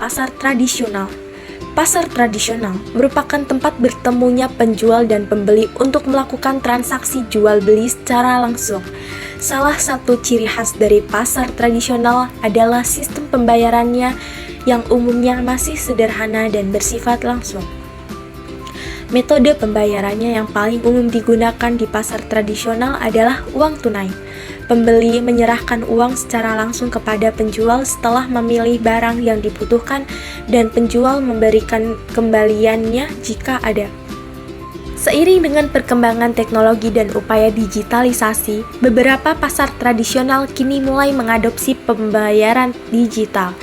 pasar tradisional. Pasar tradisional merupakan tempat bertemunya penjual dan pembeli untuk melakukan transaksi jual beli secara langsung. Salah satu ciri khas dari pasar tradisional adalah sistem pembayarannya yang umumnya masih sederhana dan bersifat langsung. Metode pembayarannya yang paling umum digunakan di pasar tradisional adalah uang tunai. Pembeli menyerahkan uang secara langsung kepada penjual setelah memilih barang yang dibutuhkan dan penjual memberikan kembaliannya jika ada. Seiring dengan perkembangan teknologi dan upaya digitalisasi, beberapa pasar tradisional kini mulai mengadopsi pembayaran digital.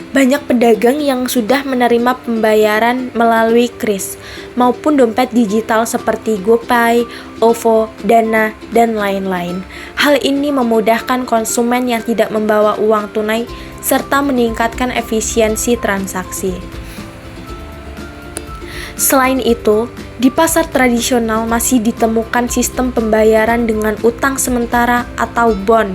Banyak pedagang yang sudah menerima pembayaran melalui kris maupun dompet digital seperti GoPay, OVO, Dana, dan lain-lain. Hal ini memudahkan konsumen yang tidak membawa uang tunai serta meningkatkan efisiensi transaksi. Selain itu, di pasar tradisional masih ditemukan sistem pembayaran dengan utang sementara atau bond,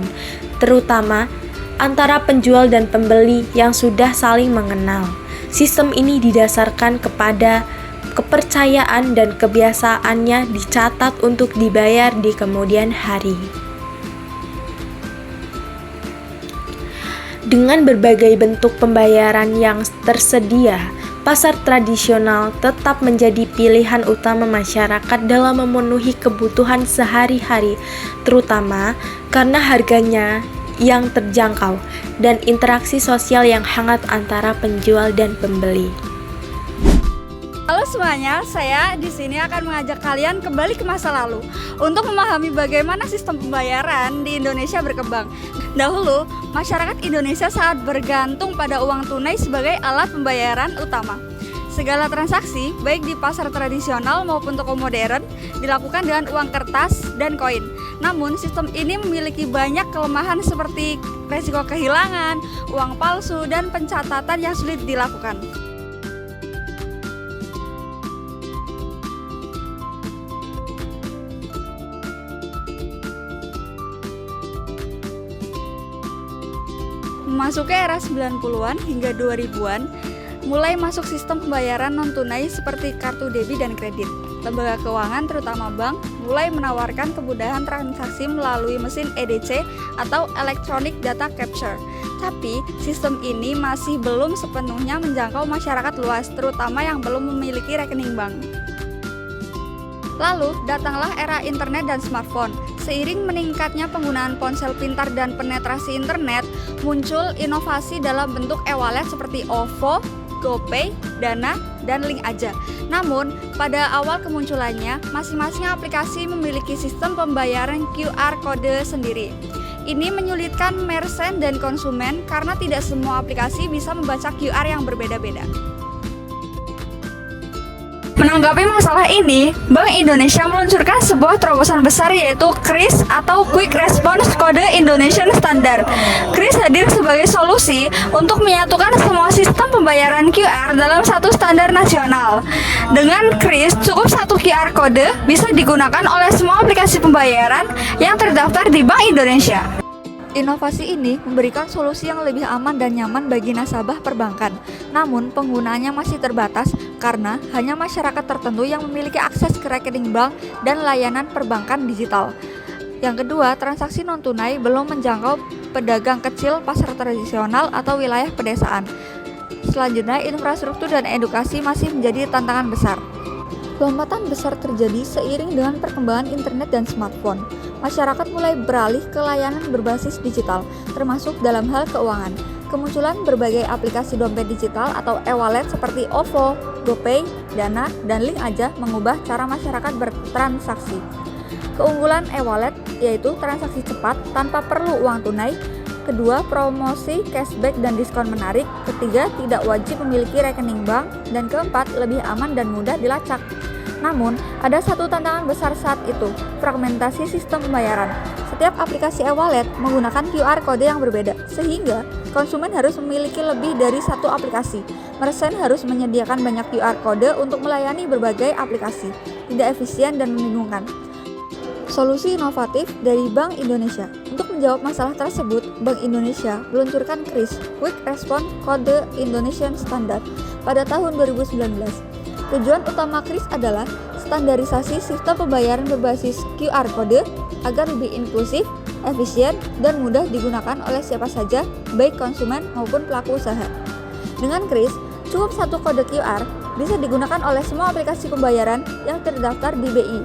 terutama antara penjual dan pembeli yang sudah saling mengenal. Sistem ini didasarkan kepada kepercayaan dan kebiasaannya dicatat untuk dibayar di kemudian hari. Dengan berbagai bentuk pembayaran yang tersedia, pasar tradisional tetap menjadi pilihan utama masyarakat dalam memenuhi kebutuhan sehari-hari, terutama karena harganya yang terjangkau dan interaksi sosial yang hangat antara penjual dan pembeli. Halo semuanya, saya di sini akan mengajak kalian kembali ke masa lalu untuk memahami bagaimana sistem pembayaran di Indonesia berkembang. Dahulu, masyarakat Indonesia sangat bergantung pada uang tunai sebagai alat pembayaran utama. Segala transaksi, baik di pasar tradisional maupun toko modern, dilakukan dengan uang kertas dan koin. Namun, sistem ini memiliki banyak kelemahan seperti resiko kehilangan, uang palsu, dan pencatatan yang sulit dilakukan. Memasuki era 90-an hingga 2000-an, mulai masuk sistem pembayaran non-tunai seperti kartu debit dan kredit. Lembaga keuangan, terutama bank, mulai menawarkan kemudahan transaksi melalui mesin EDC atau Electronic Data Capture. Tapi, sistem ini masih belum sepenuhnya menjangkau masyarakat luas, terutama yang belum memiliki rekening bank. Lalu, datanglah era internet dan smartphone. Seiring meningkatnya penggunaan ponsel pintar dan penetrasi internet, muncul inovasi dalam bentuk e-wallet seperti OVO, GoPay, Dana, dan Link Aja. Namun, pada awal kemunculannya, masing-masing aplikasi memiliki sistem pembayaran QR kode sendiri. Ini menyulitkan merchant dan konsumen karena tidak semua aplikasi bisa membaca QR yang berbeda-beda. Menanggapi masalah ini, Bank Indonesia meluncurkan sebuah terobosan besar yaitu KRIS atau Quick Response Code Indonesian Standard. KRIS hadir sebagai solusi untuk menyatukan semua sistem pembayaran QR dalam satu standar nasional. Dengan KRIS, cukup satu QR kode bisa digunakan oleh semua aplikasi pembayaran yang terdaftar di Bank Indonesia. Inovasi ini memberikan solusi yang lebih aman dan nyaman bagi nasabah perbankan. Namun, penggunaannya masih terbatas karena hanya masyarakat tertentu yang memiliki akses ke rekening bank dan layanan perbankan digital. Yang kedua, transaksi non-tunai belum menjangkau pedagang kecil, pasar tradisional, atau wilayah pedesaan. Selanjutnya, infrastruktur dan edukasi masih menjadi tantangan besar. Lompatan besar terjadi seiring dengan perkembangan internet dan smartphone. Masyarakat mulai beralih ke layanan berbasis digital, termasuk dalam hal keuangan. Kemunculan berbagai aplikasi dompet digital atau e-wallet seperti OVO, GoPay, Dana, dan Link Aja mengubah cara masyarakat bertransaksi. Keunggulan e-wallet yaitu transaksi cepat tanpa perlu uang tunai. Kedua, promosi, cashback, dan diskon menarik. Ketiga, tidak wajib memiliki rekening bank. Dan keempat, lebih aman dan mudah dilacak. Namun, ada satu tantangan besar saat itu, fragmentasi sistem pembayaran. Setiap aplikasi e-wallet menggunakan QR kode yang berbeda, sehingga konsumen harus memiliki lebih dari satu aplikasi. Merchant harus menyediakan banyak QR kode untuk melayani berbagai aplikasi. Tidak efisien dan membingungkan. solusi inovatif dari Bank Indonesia. Untuk menjawab masalah tersebut, Bank Indonesia meluncurkan KRIS (Quick Response Code Indonesian Standard) pada tahun 2019. Tujuan utama KRIS adalah standarisasi sistem pembayaran berbasis QR Code agar lebih inklusif, efisien, dan mudah digunakan oleh siapa saja, baik konsumen maupun pelaku usaha. Dengan KRIS, cukup satu kode QR bisa digunakan oleh semua aplikasi pembayaran yang terdaftar di BI,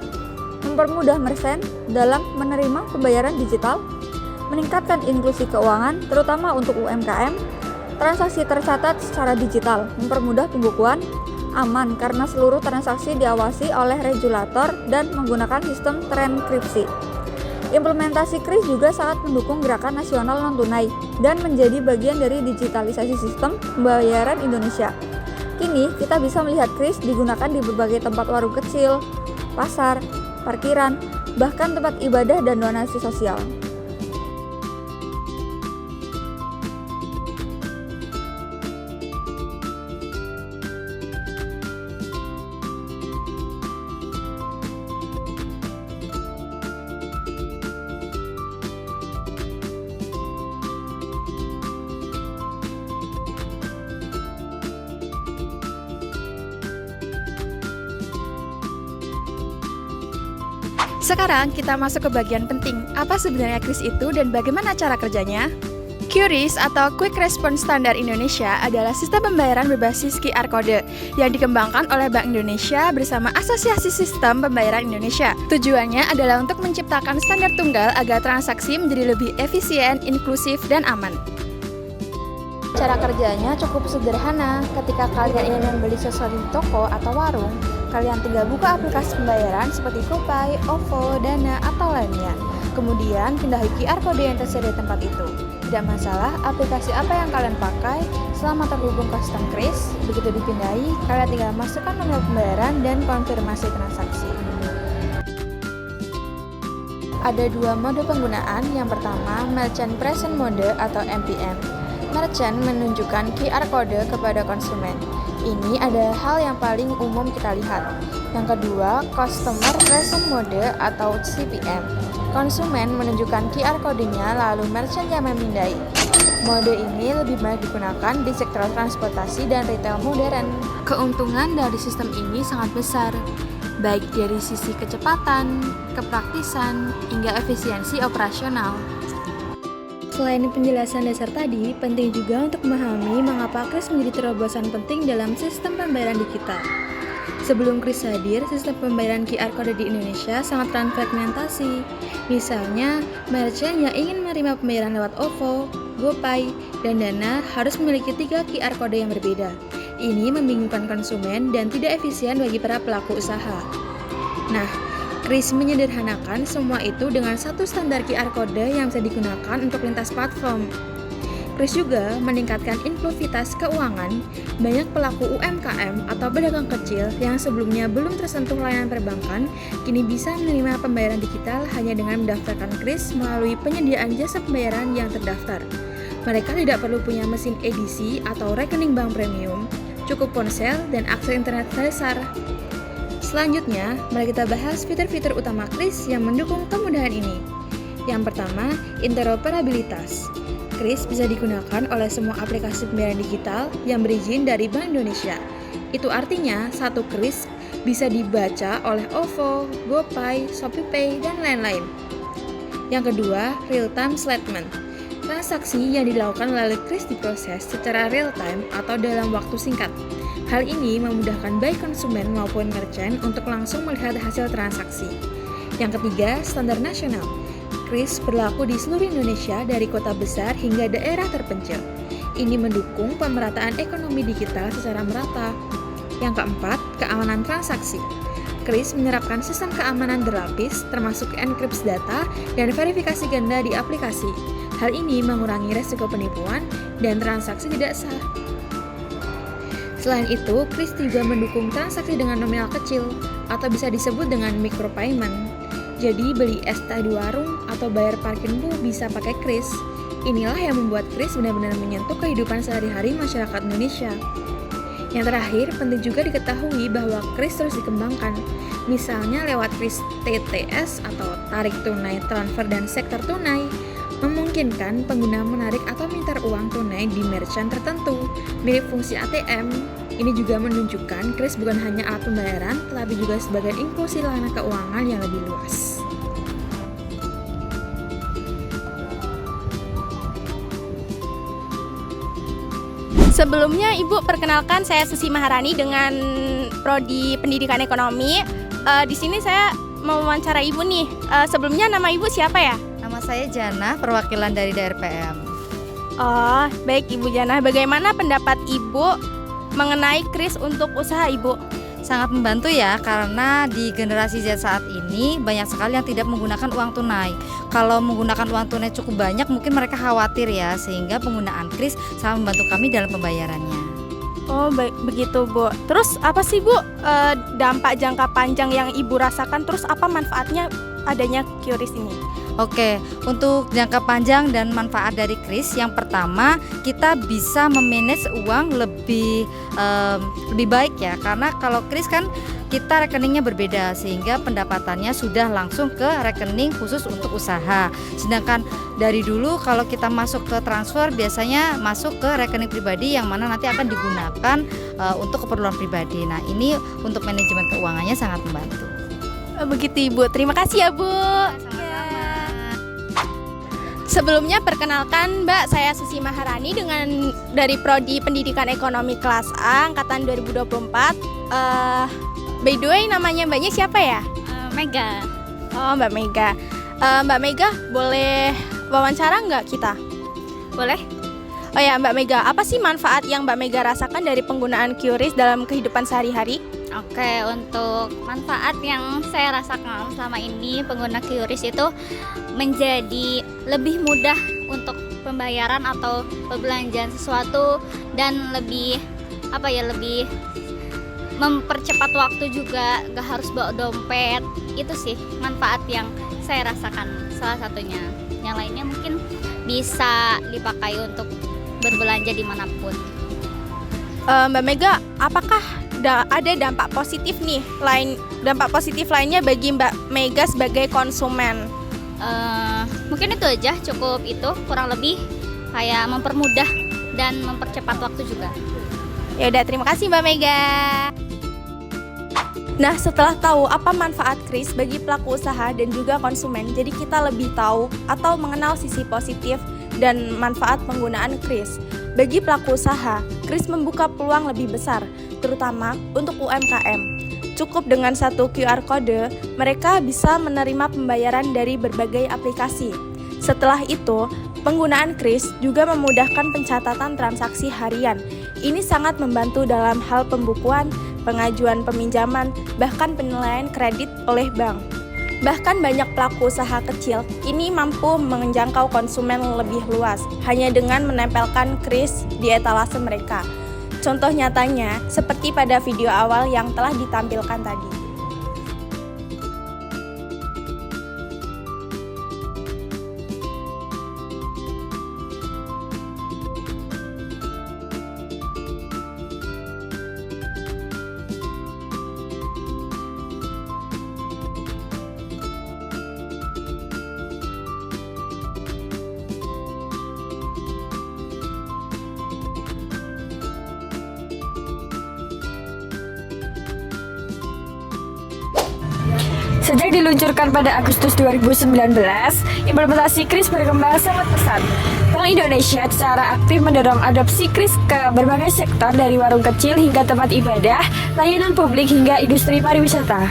mempermudah merchant dalam menerima pembayaran digital, meningkatkan inklusi keuangan terutama untuk UMKM, transaksi tercatat secara digital, mempermudah pembukuan, aman karena seluruh transaksi diawasi oleh regulator dan menggunakan sistem terenkripsi. Implementasi KRIS juga sangat mendukung gerakan nasional non-tunai dan menjadi bagian dari digitalisasi sistem pembayaran Indonesia. Kini kita bisa melihat KRIS digunakan di berbagai tempat warung kecil, pasar, parkiran, bahkan tempat ibadah dan donasi sosial. Sekarang kita masuk ke bagian penting. Apa sebenarnya KRIS itu dan bagaimana cara kerjanya? QRIS atau Quick Response Standard Indonesia adalah sistem pembayaran berbasis QR Code yang dikembangkan oleh Bank Indonesia bersama Asosiasi Sistem Pembayaran Indonesia. Tujuannya adalah untuk menciptakan standar tunggal agar transaksi menjadi lebih efisien, inklusif, dan aman. Cara kerjanya cukup sederhana. Ketika kalian ingin membeli sesuatu di toko atau warung, kalian tinggal buka aplikasi pembayaran seperti GoPay, OVO, Dana, atau lainnya. Kemudian pindahi QR Code yang tersedia di tempat itu. Tidak masalah aplikasi apa yang kalian pakai, selama terhubung ke sistem KRIS. Begitu dipindahi, kalian tinggal masukkan nomor pembayaran dan konfirmasi transaksi. Ada dua mode penggunaan. Yang pertama, Merchant Present Mode atau MPM. Merchant menunjukkan QR Code kepada konsumen. Ini adalah hal yang paling umum kita lihat. Yang kedua, Customer Present Mode atau CPM. Konsumen menunjukkan QR Code-nya lalu merchant yang memindai. Mode ini lebih banyak digunakan di sektor transportasi dan retail modern. Keuntungan dari sistem ini sangat besar, baik dari sisi kecepatan, kepraktisan, hingga efisiensi operasional. Selain penjelasan dasar tadi, penting juga untuk memahami mengapa KRIS menjadi terobosan penting dalam sistem pembayaran digital. Sebelum KRIS hadir, sistem pembayaran QR Code di Indonesia sangat terfragmentasi. Misalnya, merchant yang ingin menerima pembayaran lewat OVO, GoPay, dan Dana harus memiliki 3 QR Code yang berbeda. Ini membingungkan konsumen dan tidak efisien bagi para pelaku usaha. Nah, KRIS menyederhanakan semua itu dengan satu standar QR Code yang bisa digunakan untuk lintas platform. KRIS juga meningkatkan inklusivitas keuangan. Banyak pelaku UMKM atau pedagang kecil yang sebelumnya belum tersentuh layanan perbankan, kini bisa menerima pembayaran digital hanya dengan mendaftarkan KRIS melalui penyediaan jasa pembayaran yang terdaftar. Mereka tidak perlu punya mesin edisi atau rekening bank premium, cukup ponsel dan akses internet dasar. Selanjutnya, mari kita bahas fitur-fitur utama KRIS yang mendukung kemudahan ini. Yang pertama, interoperabilitas. KRIS bisa digunakan oleh semua aplikasi pembayaran digital yang berizin dari Bank Indonesia. Itu artinya, satu KRIS bisa dibaca oleh OVO, GoPay, ShopeePay, dan lain-lain. Yang kedua, real-time settlement. Transaksi yang dilakukan melalui KRIS diproses secara real-time atau dalam waktu singkat. Hal ini memudahkan baik konsumen maupun merchant untuk langsung melihat hasil transaksi. Yang ketiga, standar nasional. KRIS berlaku di seluruh Indonesia dari kota besar hingga daerah terpencil. Ini mendukung pemerataan ekonomi digital secara merata. Yang keempat, keamanan transaksi. KRIS menerapkan sistem keamanan berlapis, termasuk enkripsi data dan verifikasi ganda di aplikasi. Hal ini mengurangi resiko penipuan dan transaksi tidak sah. Selain itu, KRIS juga mendukung transaksi dengan nominal kecil atau bisa disebut dengan micropayment. Jadi beli es teh di warung atau bayar parkir pun bisa pakai KRIS. Inilah yang membuat KRIS benar-benar menyentuh kehidupan sehari-hari masyarakat Indonesia. Yang terakhir, penting juga diketahui bahwa KRIS terus dikembangkan. misalnya lewat kris TTS atau tarik tunai, transfer, dan sektor tunai. Memungkinkan pengguna menarik atau minta uang tunai di merchant tertentu, mirip fungsi ATM. Ini juga menunjukkan kris bukan hanya alat pembayaran, tetapi juga sebagai inklusi layanan keuangan yang lebih luas. Sebelumnya, Ibu, perkenalkan saya Susi Maharani dengan Prodi Pendidikan Ekonomi. Di sini saya mau wawancara Ibu nih. Sebelumnya nama Ibu siapa ya? Nama saya Jana, perwakilan dari DRPM. Oh, baik Ibu Jana. Bagaimana pendapat Ibu mengenai kris untuk usaha Ibu? Sangat membantu ya, karena di generasi Z saat ini banyak sekali yang tidak menggunakan uang tunai. Kalau menggunakan uang tunai cukup banyak, mungkin mereka khawatir ya, sehingga penggunaan kris sangat membantu kami dalam pembayarannya. Oh, baik begitu Bu. Terus apa sih Bu dampak jangka panjang yang Ibu rasakan? Terus apa manfaatnya adanya QRIS ini? Oke, untuk jangka panjang dan manfaat dari kris, yang pertama kita bisa memanage uang lebih baik ya, karena kalau kris kan kita rekeningnya berbeda, sehingga pendapatannya sudah langsung ke rekening khusus untuk usaha. Sedangkan dari dulu kalau kita masuk ke transfer biasanya masuk ke rekening pribadi yang mana nanti akan digunakan untuk keperluan pribadi. Nah, ini untuk manajemen keuangannya sangat membantu. Begitu Ibu. Terima kasih ya Bu. Sebelumnya perkenalkan Mbak, saya Susi Maharani dengan dari Prodi Pendidikan Ekonomi kelas A angkatan 2024. By the way, namanya Mbaknya siapa ya? Mega. Oh, Mbak Mega. Mbak Mega, boleh wawancara nggak kita? Boleh? Oh ya, Mbak Mega, apa sih manfaat yang Mbak Mega rasakan dari penggunaan QRIS dalam kehidupan sehari-hari? Oke, untuk manfaat yang saya rasakan selama ini pengguna QRIS itu menjadi lebih mudah untuk pembayaran atau perbelanjaan sesuatu, dan lebih lebih mempercepat waktu juga, gak harus bawa dompet. Itu sih manfaat yang saya rasakan salah satunya. Yang lainnya mungkin bisa dipakai untuk berbelanja dimanapun. Mbak Mega, apakah ada dampak positif nih dampak positif lainnya bagi Mbak Mega sebagai konsumen? Mungkin itu aja, cukup itu, kurang lebih kayak mempermudah dan mempercepat waktu juga. Ya udah, terima kasih Mbak Mega. Nah, setelah tahu apa manfaat kris bagi pelaku usaha dan juga konsumen, jadi kita lebih tahu atau mengenal sisi positif dan manfaat penggunaan kris. Bagi pelaku usaha, kris membuka peluang lebih besar, terutama untuk UMKM. Cukup dengan satu QR kode, mereka bisa menerima pembayaran dari berbagai aplikasi. Setelah itu, penggunaan kris juga memudahkan pencatatan transaksi harian. Ini sangat membantu dalam hal pembukuan, pengajuan peminjaman, bahkan penilaian kredit oleh bank. Bahkan banyak pelaku usaha kecil kini mampu menjangkau konsumen lebih luas hanya dengan menempelkan kris di etalase mereka. Contoh nyatanya seperti pada video awal yang telah ditampilkan tadi. Sejak diluncurkan pada Agustus 2019, implementasi kris berkembang sangat pesat. Bank Indonesia secara aktif mendorong adopsi kris ke berbagai sektor dari warung kecil hingga tempat ibadah, layanan publik hingga industri pariwisata.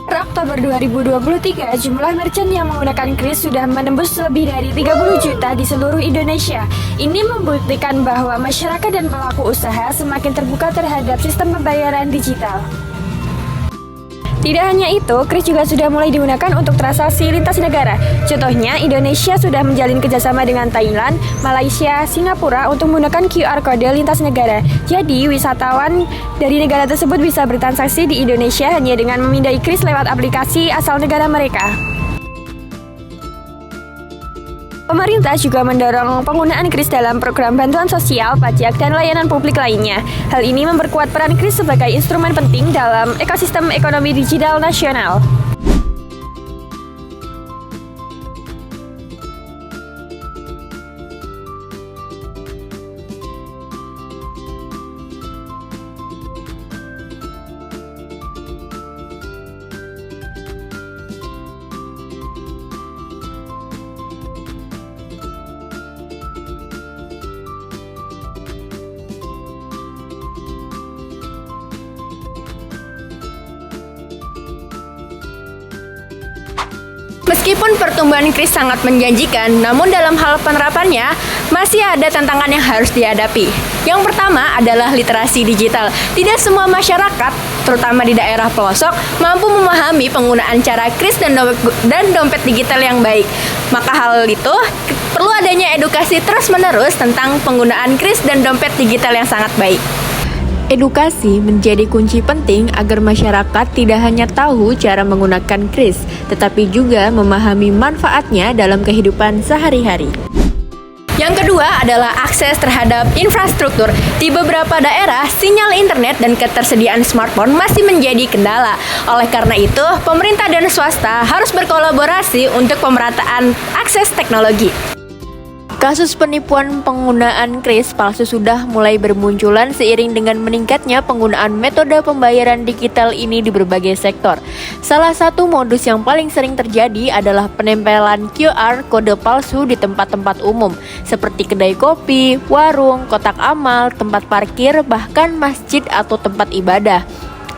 Per Oktober 2023, jumlah merchant yang menggunakan kris sudah menembus lebih dari 30 juta di seluruh Indonesia. Ini membuktikan bahwa masyarakat dan pelaku usaha semakin terbuka terhadap sistem pembayaran digital. Tidak hanya itu, kris juga sudah mulai digunakan untuk transaksi lintas negara. Contohnya, Indonesia sudah menjalin kerjasama dengan Thailand, Malaysia, Singapura untuk menggunakan QR kode lintas negara. Jadi, wisatawan dari negara tersebut bisa bertransaksi di Indonesia hanya dengan memindai kris lewat aplikasi asal negara mereka. Pemerintah juga mendorong penggunaan KRIS dalam program bantuan sosial, pajak, dan layanan publik lainnya. Hal ini memperkuat peran KRIS sebagai instrumen penting dalam ekosistem ekonomi digital nasional. Meskipun pertumbuhan KRIS sangat menjanjikan, namun dalam hal penerapannya masih ada tantangan yang harus dihadapi. Yang pertama adalah literasi digital. Tidak semua masyarakat, terutama di daerah pelosok, mampu memahami penggunaan cara KRIS dan dompet digital yang baik. Maka hal itu perlu adanya edukasi terus-menerus tentang penggunaan KRIS dan dompet digital yang sangat baik. Edukasi menjadi kunci penting agar masyarakat tidak hanya tahu cara menggunakan KRIS, tetapi juga memahami manfaatnya dalam kehidupan sehari-hari. Yang kedua adalah akses terhadap infrastruktur. Di beberapa daerah, sinyal internet dan ketersediaan smartphone masih menjadi kendala. Oleh karena itu, pemerintah dan swasta harus berkolaborasi untuk pemerataan akses teknologi. Kasus penipuan penggunaan KRIS palsu sudah mulai bermunculan seiring dengan meningkatnya penggunaan metode pembayaran digital ini di berbagai sektor. Salah satu modus yang paling sering terjadi adalah penempelan QR kode palsu di tempat-tempat umum seperti kedai kopi, warung, kotak amal, tempat parkir, bahkan masjid atau tempat ibadah.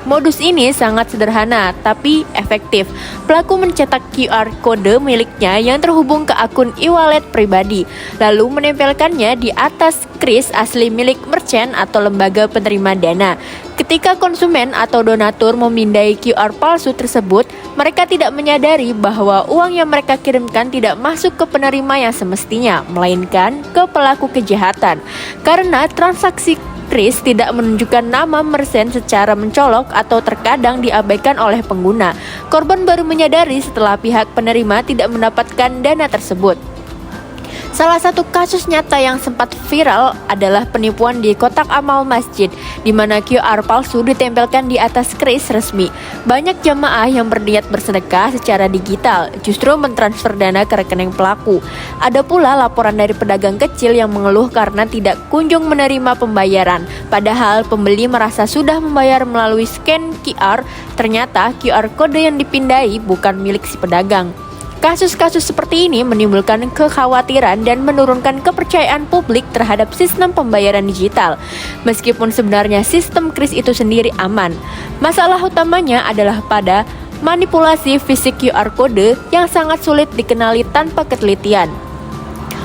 Modus ini sangat sederhana tapi efektif. Pelaku mencetak QR kode miliknya yang terhubung ke akun e-wallet pribadi, lalu menempelkannya di atas KRIS asli milik merchant atau lembaga penerima dana. Ketika konsumen atau donatur memindai QR palsu tersebut, mereka tidak menyadari bahwa uang yang mereka kirimkan tidak masuk ke penerima yang semestinya, melainkan ke pelaku kejahatan. Karena transaksi KRIS tidak menunjukkan nama merchant secara mencolok atau terkadang diabaikan oleh pengguna. Korban baru menyadari setelah pihak penerima tidak mendapatkan dana tersebut. Salah satu kasus nyata yang sempat viral adalah penipuan di kotak amal masjid, di mana QR palsu ditempelkan di atas KRIS resmi. Banyak jamaah yang berniat bersedekah secara digital, justru mentransfer dana ke rekening pelaku. Ada pula laporan dari pedagang kecil yang mengeluh karena tidak kunjung menerima pembayaran. Padahal pembeli merasa sudah membayar melalui scan QR, ternyata QR kode yang dipindai bukan milik si pedagang. Kasus-kasus seperti ini menimbulkan kekhawatiran dan menurunkan kepercayaan publik terhadap sistem pembayaran digital. Meskipun sebenarnya sistem KRIS itu sendiri aman, masalah utamanya adalah pada manipulasi fisik QR kode yang sangat sulit dikenali tanpa ketelitian.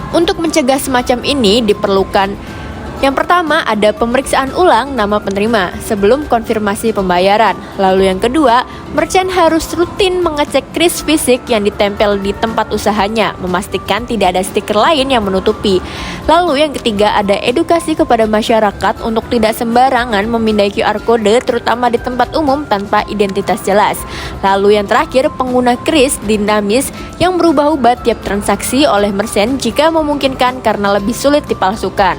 Untuk mencegah semacam ini diperlukan yang pertama ada pemeriksaan ulang nama penerima sebelum konfirmasi pembayaran. Lalu yang kedua, merchant harus rutin mengecek KRIS fisik yang ditempel di tempat usahanya, memastikan tidak ada stiker lain yang menutupi. Lalu yang ketiga ada edukasi kepada masyarakat untuk tidak sembarangan memindai QR kode terutama di tempat umum tanpa identitas jelas. Lalu yang terakhir, pengguna KRIS dinamis yang berubah-ubah tiap transaksi oleh merchant jika memungkinkan karena lebih sulit dipalsukan.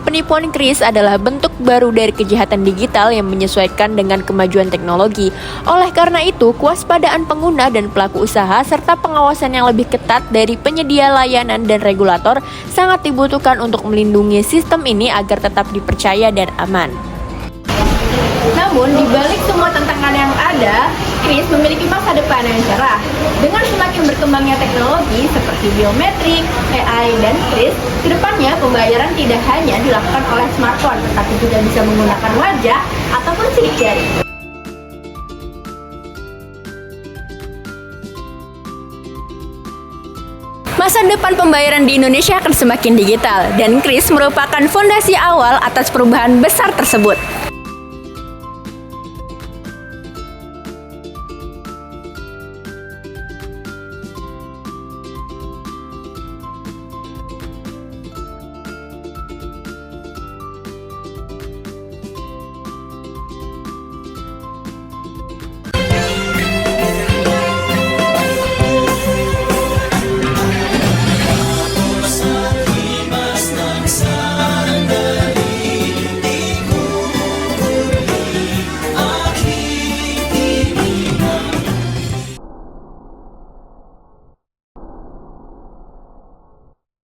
Penipuan KRIS adalah bentuk baru dari kejahatan digital yang menyesuaikan dengan kemajuan teknologi. Oleh karena itu, kewaspadaan pengguna dan pelaku usaha serta pengawasan yang lebih ketat dari penyedia layanan dan regulator sangat dibutuhkan untuk melindungi sistem ini agar tetap dipercaya dan aman. Namun, di balik semua tantangan yang ada, KRIS memiliki masa depan yang cerah. Dengan semakin berkembangnya teknologi seperti biometrik, AI, dan KRIS, kedepannya pembayaran tidak hanya dilakukan oleh smartphone, tetapi juga bisa menggunakan wajah ataupun sidik jari. Masa depan pembayaran di Indonesia akan semakin digital, dan KRIS merupakan fondasi awal atas perubahan besar tersebut.